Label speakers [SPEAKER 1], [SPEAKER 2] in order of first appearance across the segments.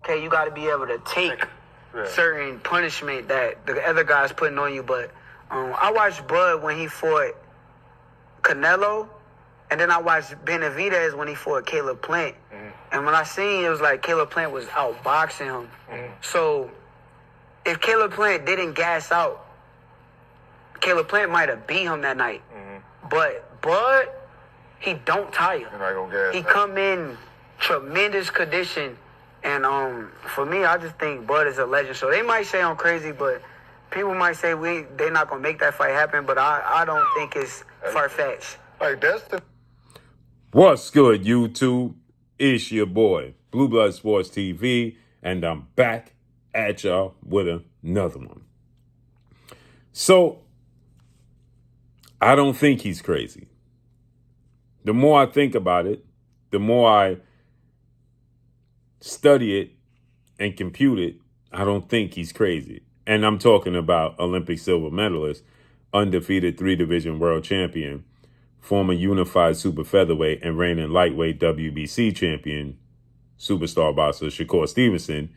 [SPEAKER 1] okay, you got to be able to take certain punishment that the other guy's putting on you. But I watched Bud when he fought Canelo, and then I watched Benavidez when he fought Caleb Plant. And when I seen it was like Caleb Plant was outboxing him. So if Caleb Plant didn't gas out, Caleb Plant might have beat him that night. But Bud, he don't tire. He come in tremendous condition. And for me, I just think Bud is a legend. So they might say I'm crazy, but people might say they're not going to make that fight happen. But I don't think it's far-fetched.
[SPEAKER 2] Like, that's the...
[SPEAKER 3] What's good, YouTube? It's your boy, Blue Blood Sports TV, and I'm back at y'all with another one. So, I don't think he's crazy. The more I think about it, the more I study it and compute it, I don't think he's crazy. And I'm talking about Olympic silver medalist, undefeated 3-division world champion, former unified super featherweight and reigning lightweight WBC champion, superstar boxer Shakur Stevenson,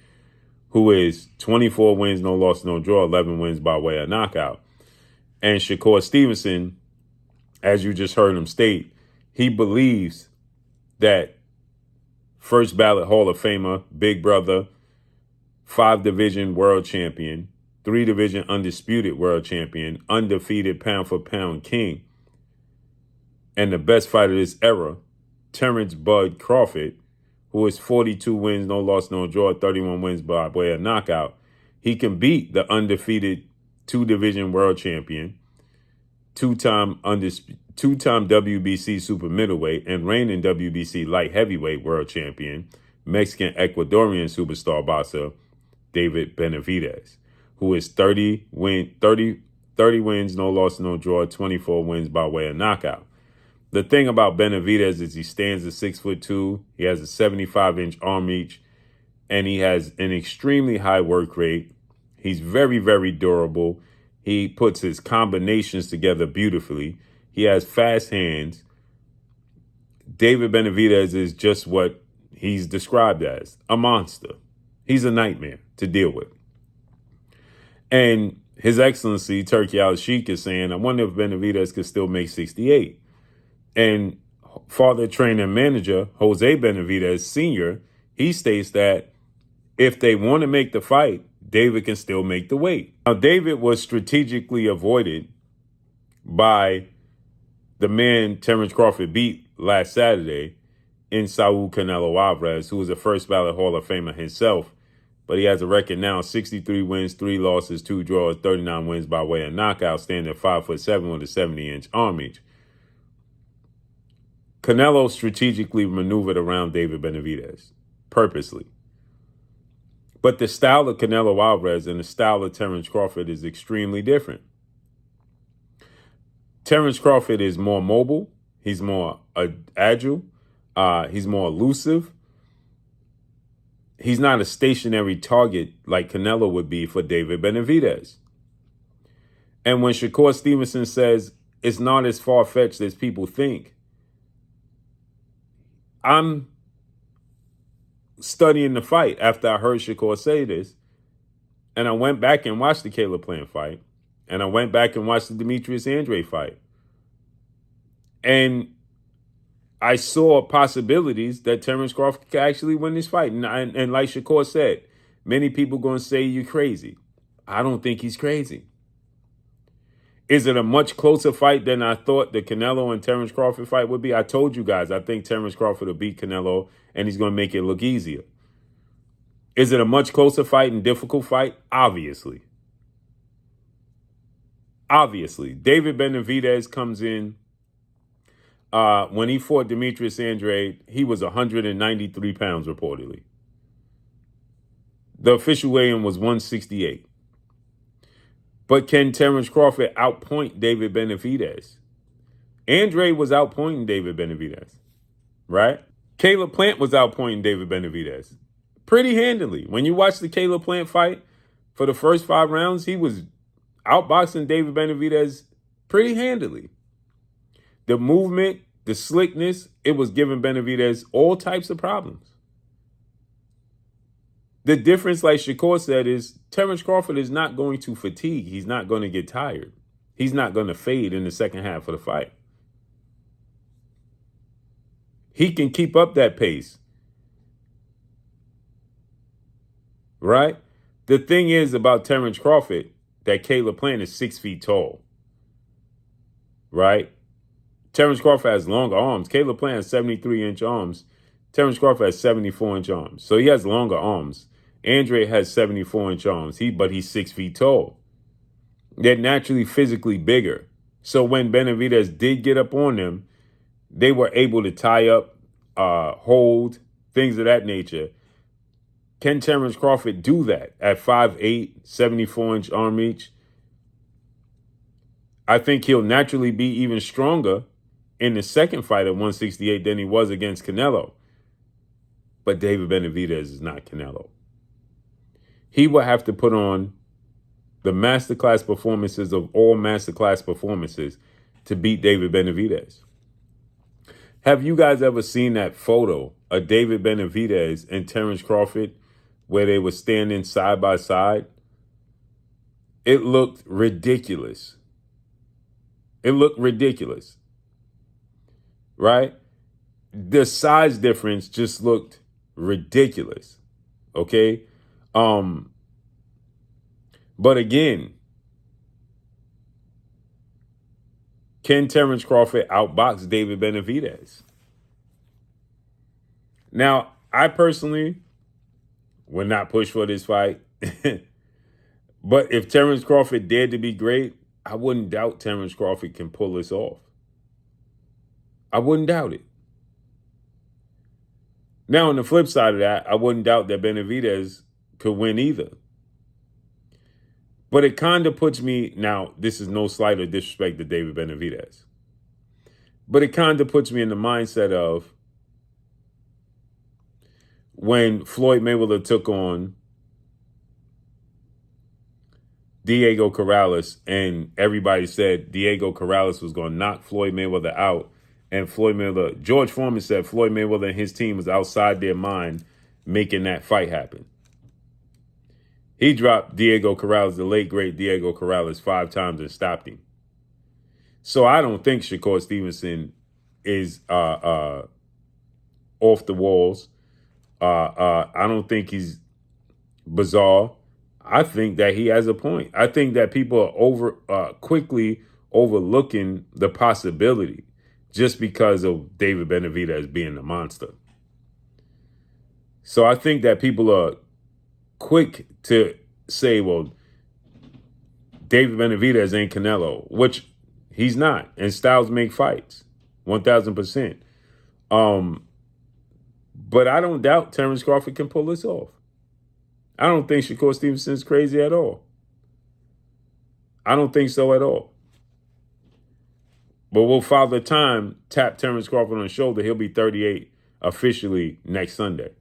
[SPEAKER 3] who is 24 wins, no loss, no draw, 11 wins by way of knockout. And Shakur Stevenson, as you just heard him state, he believes that first ballot Hall of Famer, big brother, 5-division world champion, 3-division undisputed world champion, undefeated pound for pound king, and the best fighter of this era, Terence Bud Crawford, who is 42 wins, no loss, no draw, 31 wins by way of knockout. He can beat the undefeated 2-division world champion, two-time WBC super middleweight and reigning WBC light heavyweight world champion, Mexican Ecuadorian superstar boxer, David Benavidez, who is 30 wins, no loss, no draw, 24 wins by way of knockout. The thing about Benavidez is he stands at 6'2". He has a 75-inch arm reach, and he has an extremely high work rate. He's very, very durable. He puts his combinations together beautifully. He has fast hands. David Benavidez is just what he's described as, a monster. He's a nightmare to deal with. And His Excellency, Turki Al-Sheikh, is saying, I wonder if Benavidez could still make 68. And father, trainer, and manager, Jose Benavidez Sr., he states that if they want to make the fight, David can still make the weight. Now, David was strategically avoided by the man Terence Crawford beat last Saturday in Saul Canelo Alvarez, who was a first ballot Hall of Famer himself. But he has a record now, 63 wins, 3 losses, 2 draws, 39 wins by way of knockout, standing at 5'7" with a 70-inch arm reach. Canelo strategically maneuvered around David Benavidez, purposely. But the style of Canelo Alvarez and the style of Terence Crawford is extremely different. Terence Crawford is more mobile. He's more agile. He's more elusive. He's not a stationary target like Canelo would be for David Benavidez. And when Shakur Stevenson says it's not as far-fetched as people think, I'm studying the fight after I heard Shakur say this, and I went back and watched the Caleb Plant fight, and I went back and watched the Demetrius Andrade fight. And I saw possibilities that Terence Crawford could actually win this fight. And like Shakur said, many people going to say you're crazy. I don't think he's crazy. Is it a much closer fight than I thought the Canelo and Terence Crawford fight would be? I told you guys, I think Terence Crawford will beat Canelo, and he's going to make it look easier. Is it a much closer fight and difficult fight? Obviously. Obviously. David Benavidez comes in. When he fought Demetrius Andrade, he was 193 pounds reportedly. The official weigh-in was 168. But can Terence Crawford outpoint David Benavidez? Andrade was outpointing David Benavidez, right? Caleb Plant was outpointing David Benavidez pretty handily. When you watch the Caleb Plant fight for the first 5 rounds, he was outboxing David Benavidez pretty handily. The movement, the slickness, it was giving Benavidez all types of problems. The difference, like Shakur said, is Terence Crawford is not going to fatigue. He's not going to get tired. He's not going to fade in the second half of the fight. He can keep up that pace. Right? The thing is about Terence Crawford that Caleb Plant is 6 feet tall. Right? Terence Crawford has longer arms. Caleb Plant has 73-inch arms. Terence Crawford has 74-inch arms. So he has longer arms. Andre has 74-inch arms. But he's 6 feet tall. They're naturally physically bigger. So when Benavidez did get up on them, they were able to tie up, hold, things of that nature. Can Terence Crawford do that at 5'8", 74-inch arm reach? I think he'll naturally be even stronger in the second fight at 168 than he was against Canelo. But David Benavidez is not Canelo. He will have to put on the masterclass performances of all masterclass performances to beat David Benavidez. Have you guys ever seen that photo of David Benavidez and Terence Crawford where they were standing side by side? It looked ridiculous. It looked ridiculous. Right? The size difference just looked ridiculous. Okay? But again, can Terence Crawford outbox David Benavidez? Now, I personally would not push for this fight. But if Terence Crawford dared to be great, I wouldn't doubt Terence Crawford can pull this off. I wouldn't doubt it. Now, on the flip side of that, I wouldn't doubt that Benavidez could win either. But it kind of puts me, now, this is no slight or disrespect to David Benavidez, but it kind of puts me in the mindset of when Floyd Mayweather took on Diego Corrales, and everybody said Diego Corrales was going to knock Floyd Mayweather out. And George Foreman said Floyd Mayweather and his team was outside their mind making that fight happen. He dropped Diego Corrales, the late, great Diego Corrales, 5 times and stopped him. So I don't think Shakur Stevenson is off the walls. I don't think he's bizarre. I think that he has a point. I think that people are quickly overlooking the possibility just because of David Benavidez being a monster. So I think that people are quick to say, well, David Benavidez ain't Canelo, which he's not. And styles make fights, 1,000%. But I don't doubt Terence Crawford can pull this off. I don't think Shakur Stevenson is crazy at all. I don't think so at all. But will Father Time tap Terence Crawford on the shoulder? He'll be 38 officially next Sunday.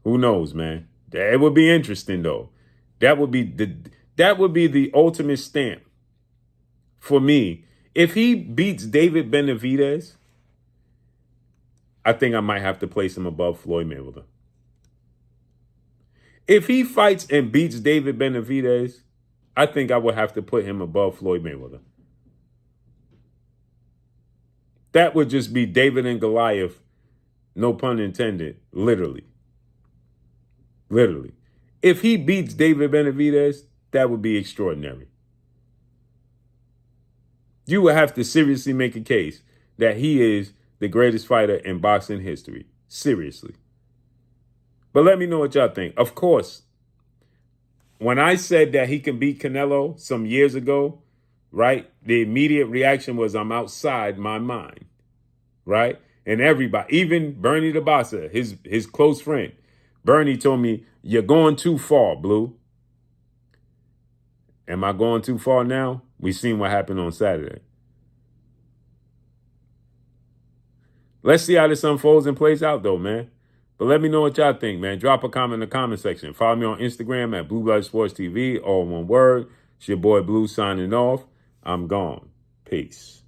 [SPEAKER 3] Who knows, man? It would be interesting, though. That would be the ultimate stamp for me. If he beats David Benavidez, I think I might have to place him above Floyd Mayweather. If he fights and beats David Benavidez, I think I would have to put him above Floyd Mayweather. That would just be David and Goliath, no pun intended, literally. Literally. If he beats David Benavidez, that would be extraordinary. You would have to seriously make a case that he is the greatest fighter in boxing history. Seriously. But let me know what y'all think. Of course, when I said that he can beat Canelo some years ago, right, the immediate reaction was I'm outside my mind, right? And everybody, even Bernie the Bossa, his close friend, Bernie told me, you're going too far, Blue. Am I going too far now? We seen what happened on Saturday. Let's see how this unfolds and plays out, though, man. But let me know what y'all think, man. Drop a comment in the comment section. Follow me on Instagram at Blue Blood Sports TV, all one word. It's your boy Blue signing off. I'm gone. Peace.